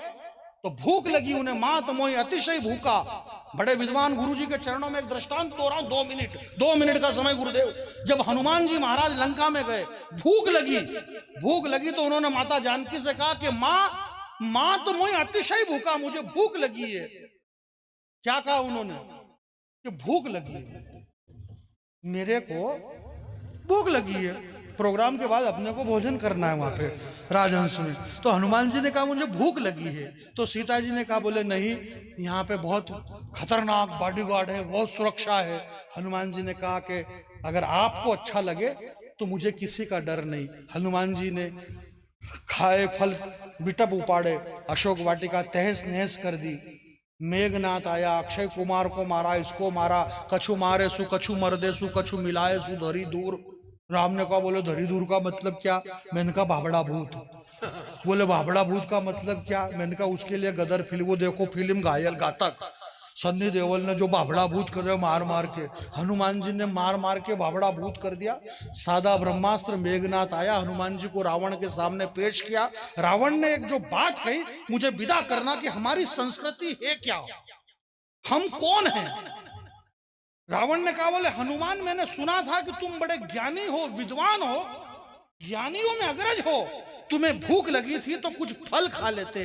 तो भूख लगी उन्हें, मात मोहि अतिशय भूखा, बड़े विद्वान गुरुजी के चरणों में एक दृष्टांत दो रहा हूं, 2 मिनट का समय गुरुदेव। जब हनुमान जी महाराज लंका में गए, भूख लगी तो उन्होंने माता जानकी से कहा कि मां तो मुझे अतिशय भूखा, मुझे भूख लगी है। क्या कहा उन्होंने कि भूख लगी है, मेरे को भूख लगी है, प्रोग्राम के बाद अपने को भोजन करना है वहां पे राजहंस में। तो हनुमान जी ने कहा मुझे भूख लगी है। तो सीता जी ने कहा बोले नहीं, यहाँ पे बहुत खतरनाक बॉडीगार्ड है, बहुत सुरक्षा है। हनुमान जी ने कहा कि अगर आपको अच्छा लगे तो मुझे किसी का डर नहीं। हनुमान जी ने खाए फल बिटप उपाड़े, अशोक वाटिका तहस नहस कर दी। मेघनाथ आया, अक्षय कुमार को मारा, इसको मारा, कछु मारे सु कछु मर्दे सु कछु मिलाए सु धरी दूर। राम ने कहा बोले धरी दूर का मतलब क्या? मैंने कहा बाबड़ा भूत। बोले बाबड़ा भूत का मतलब क्या? मैंने कहा उसके लिए गदर फिल्म, वो देखो फिल्म घायल घातक, सन्नी देओल ने जो बाबड़ा भूत कर दिया मार मार के, हनुमान जी ने मार मार के बाबड़ा भूत कर दिया। सादा ब्रह्मास्त्र मेघनाथ आया, हनुमान जी को रावण के सामने पेश किया। रावण ने एक जो बात कही, मुझे विदा करना कि हमारी संस्कृति है क्या, हम कौन हैं। रावण ने कहा बोले हनुमान मैंने सुना था कि तुम बड़े ज्ञानी हो, विद्वान हो, ज्ञानियों में अग्रज हो, तुम्हें भूख लगी थी तो कुछ फल खा लेते,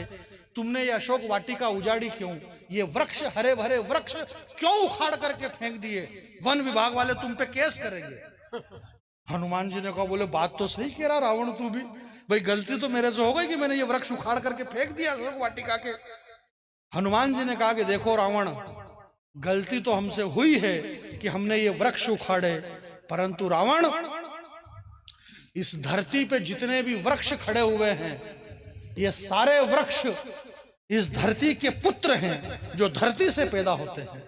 तुमने ये अशोक वाटिका उजाड़ी क्यों? ये वृक्ष, हरे भरे वृक्ष क्यों उखाड़ करके फेंक दिए? वन विभाग वाले तुम पे केस करेंगे। हनुमान जी ने कहा बोले बात तो सही कह रहा रावण तू भी, भाई गलती तो मेरे से हो गई कि मैंने ये वृक्ष उखाड़ करके फेंक दिया अशोक वाटिका के। हनुमान जी ने कहा कि देखो रावण, गलती तो हमसे हुई है कि हमने ये वृक्ष उखाड़े, परंतु रावण इस धरती पे जितने भी वृक्ष खड़े हुए हैं, ये सारे वृक्ष इस धरती के पुत्र हैं, जो धरती से पैदा होते हैं,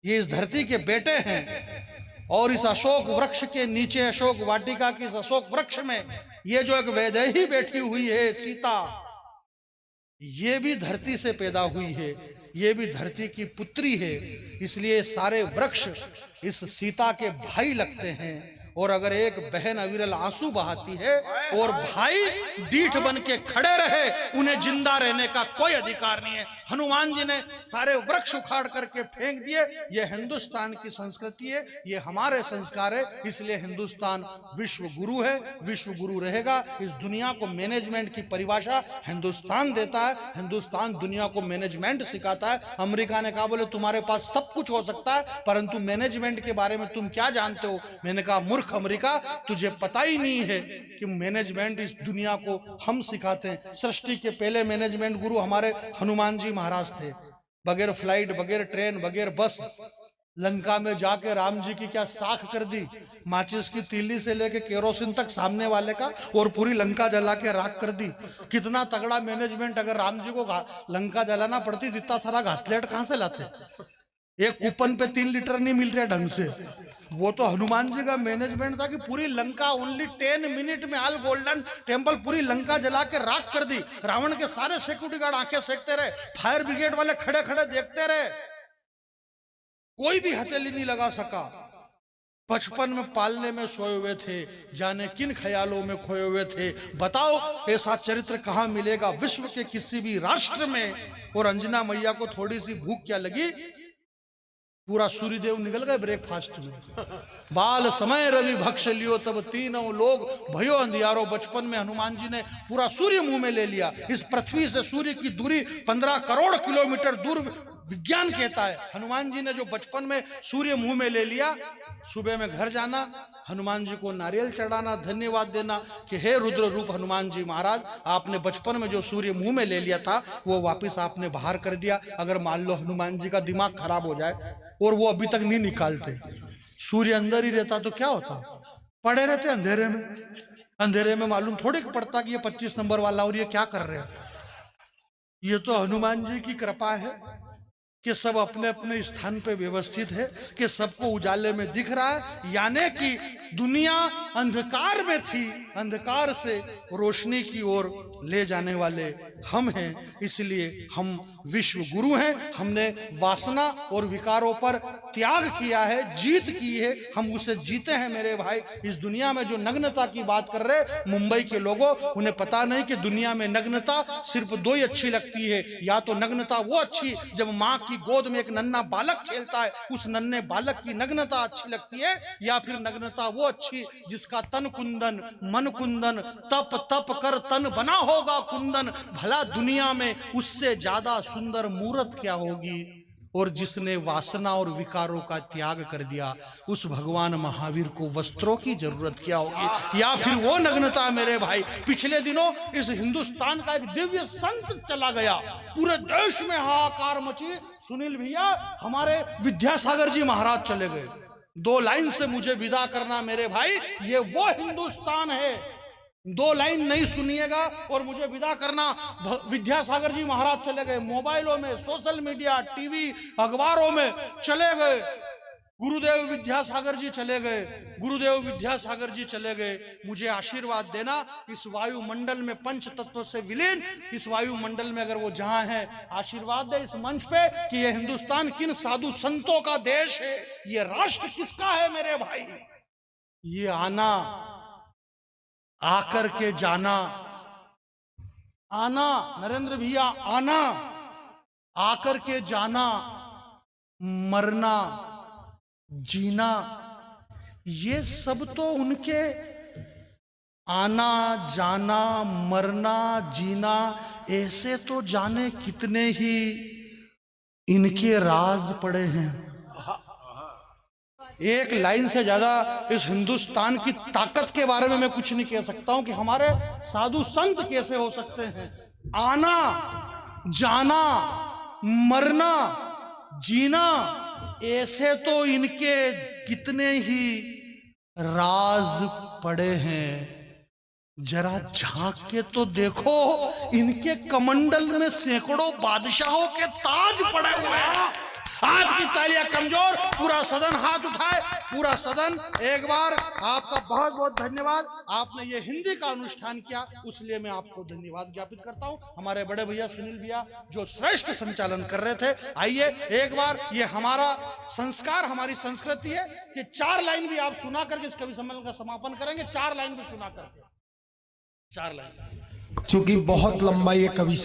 ये इस धरती के बेटे हैं। और इस अशोक वृक्ष के नीचे, अशोक वाटिका की इस अशोक वृक्ष में ये जो एक वैदेही बैठी हुई है सीता, ये भी धरती से पैदा हुई है, ये भी धरती की पुत्री है। इसलिए सारे वृक्ष इस सीता के भाई लगते हैं। और अगर एक बहन अविरल आंसू बहाती है और भाई डीठ बन के खड़े रहे, उन्हें जिंदा रहने का कोई अधिकार नहीं है। हनुमान जी ने सारे वृक्ष उखाड़ करके फेंक दिए। ये हिंदुस्तान की संस्कृति है, ये हमारे संस्कार है। इसलिए हिंदुस्तान विश्व गुरु है, विश्व गुरु रहेगा। इस दुनिया को मैनेजमेंट की परिभाषा हिंदुस्तान देता है, हिंदुस्तान दुनिया को मैनेजमेंट सिखाता है। अमेरिका ने कहा बोले तुम्हारे पास सब कुछ हो सकता है, परंतु मैनेजमेंट के बारे में तुम क्या जानते हो? मैंने कहा मूर्ख अमेरिका, तुझे पता ही नहीं है कि मैनेजमेंट इस दुनिया को हम सिखाते हैं। सृष्टि के पहले मैनेजमेंट गुरु हमारे हनुमान जी महाराज थे। बगैर फ्लाइट, बगैर ट्रेन, बगैर बस लंका में जाके राम जी की क्या साख कर दी, माचिस की तीली से लेके केरोसिन तक सामने वाले का, और पूरी लंका जला के राख कर दी। कितना तगड़ा मैनेजमेंट। अगर राम जी को लंका जलाना पड़ती तो इतना सारा घासलेट कहां से लाते? एक कूपन पे 3 लीटर नहीं मिल रहा ढंग से। वो तो हनुमान जी का मैनेजमेंट था कि पूरी लंका ओनली 10 मिनट में ऑल गोल्डन टेम्पल पूरी लंका जला के राख कर दी। रावण के सारे सिक्योरिटी गार्ड आंखें सेकते रहे, फायर ब्रिगेड वाले खड़े खड़े देखते रहे, कोई भी हथेली नहीं लगा सका। बचपन में पालने में सोए हुए थे, जाने किन ख्यालों में खोए हुए थे। बताओ ऐसा चरित्र कहां मिलेगा विश्व के किसी भी राष्ट्र में। और अंजना मैया को थोड़ी सी भूख क्या लगी, पूरा सूर्यदेव निकल गए ब्रेकफास्ट में। बाल समय रवि भक्ष लियो तब तीनों लोग भयो अंधियारो। बचपन में हनुमान जी ने पूरा सूर्य मुंह में ले लिया। इस पृथ्वी से सूर्य की दूरी 15 करोड़ किलोमीटर दूर विज्ञान कहता है। हनुमान जी ने जो बचपन में सूर्य मुंह में ले लिया, सुबह में घर जाना, हनुमान जी को नारियल चढ़ाना, धन्यवाद देना कि हे रुद्र रूप हनुमान जी महाराज, आपने बचपन में जो सूर्य मुंह में ले लिया था वो वापस आपने बाहर कर दिया। अगर मान लो हनुमान जी का दिमाग खराब हो जाए और वो अभी तक नहीं निकालते, सूर्य अंदर ही रहता तो क्या होता? पड़े रहते अंधेरे में। अंधेरे में मालूम थोड़ी पड़ता कि ये 25 नंबर वाला और ये क्या कर रहे हैं। ये तो हनुमान जी की कृपा है कि सब अपने अपने स्थान पे व्यवस्थित है, कि सबको उजाले में दिख रहा है। यानी कि दुनिया अंधकार में थी, अंधकार से रोशनी की ओर ले जाने वाले हम हैं, इसलिए हम विश्व गुरु हैं। हमने वासना और विकारों पर त्याग किया है, जीत की है, हम उसे जीते हैं मेरे भाई। इस दुनिया में जो नग्नता की बात कर रहे मुंबई के लोगों, उन्हें पता नहीं कि दुनिया में नग्नता सिर्फ दो ही अच्छी लगती है। या तो नग्नता वो अच्छी जब माँ की गोद में एक नन्हा बालक खेलता है, उस नन्हे बालक की नग्नता अच्छी लगती है, या फिर नग्नता वो अच्छी जिसका तन कुंदन मन कुंदन, तप तप कर तन बना होगा कुंदन। भला दुनिया में उससे ज्यादा सुंदर मूर्त क्या होगी। और जिसने वासना और विकारों का त्याग कर दिया, उस भगवान महावीर को वस्त्रों की जरूरत क्या होगी। या फिर वो नग्नता मेरे भाई। पिछले दिनों इस हिंदुस्तान का एक दिव्य संत चला गया, पूरे देश में हाहाकार मची। सुनील भैया, हमारे विद्यासागर जी महाराज चले गए। 2 लाइन से मुझे विदा करना मेरे भाई, ये वो हिंदुस्तान है। 2 लाइन नहीं सुनिएगा और मुझे विदा करना। विद्यासागर जी महाराज चले गए, मोबाइलों में, सोशल मीडिया, टीवी, अखबारों में चले गए। गुरुदेव विद्यासागर जी चले गए, गुरुदेव विद्यासागर जी चले गए। मुझे आशीर्वाद देना, इस वायुमंडल में पंच तत्व से विलीन, इस वायुमंडल में अगर वो जहां है, आशीर्वाद दे इस मंच पे कि ये हिंदुस्तान किन साधु संतों का देश है, ये राष्ट्र किसका है मेरे भाई। ये आना, आकर के जाना, आना नरेंद्र भैया, आना आकर के जाना, मरना जीना, ये सब तो उनके आना जाना मरना जीना, ऐसे तो जाने कितने ही इनके राज पड़े हैं। एक लाइन से ज्यादा इस हिंदुस्तान की ताकत के बारे में मैं कुछ नहीं कह सकता हूं कि हमारे साधु संत कैसे हो सकते हैं। आना जाना मरना जीना, ऐसे तो इनके कितने ही राज पड़े हैं। जरा झांक के तो देखो, इनके कमंडल में सैकड़ों बादशाहों के ताज पड़े हुए हैं। आपकी तालियां कमजोर, पूरा सदन हाथ उठाए, पूरा सदन। एक बार आपका बहुत बहुत धन्यवाद। आपने ये हिंदी का अनुष्ठान किया, उसलिए मैं आपको धन्यवाद ज्ञापित करता हूं। हमारे बड़े भैया सुनील भैया जो श्रेष्ठ संचालन कर रहे थे, आइए एक बार, ये हमारा संस्कार हमारी संस्कृति है कि 4 लाइन भी आप सुना करके इस कवि सम्मेलन का समापन करेंगे। 4 लाइन भी सुना करके, 4 लाइन, चूंकि बहुत लंबा ये कवि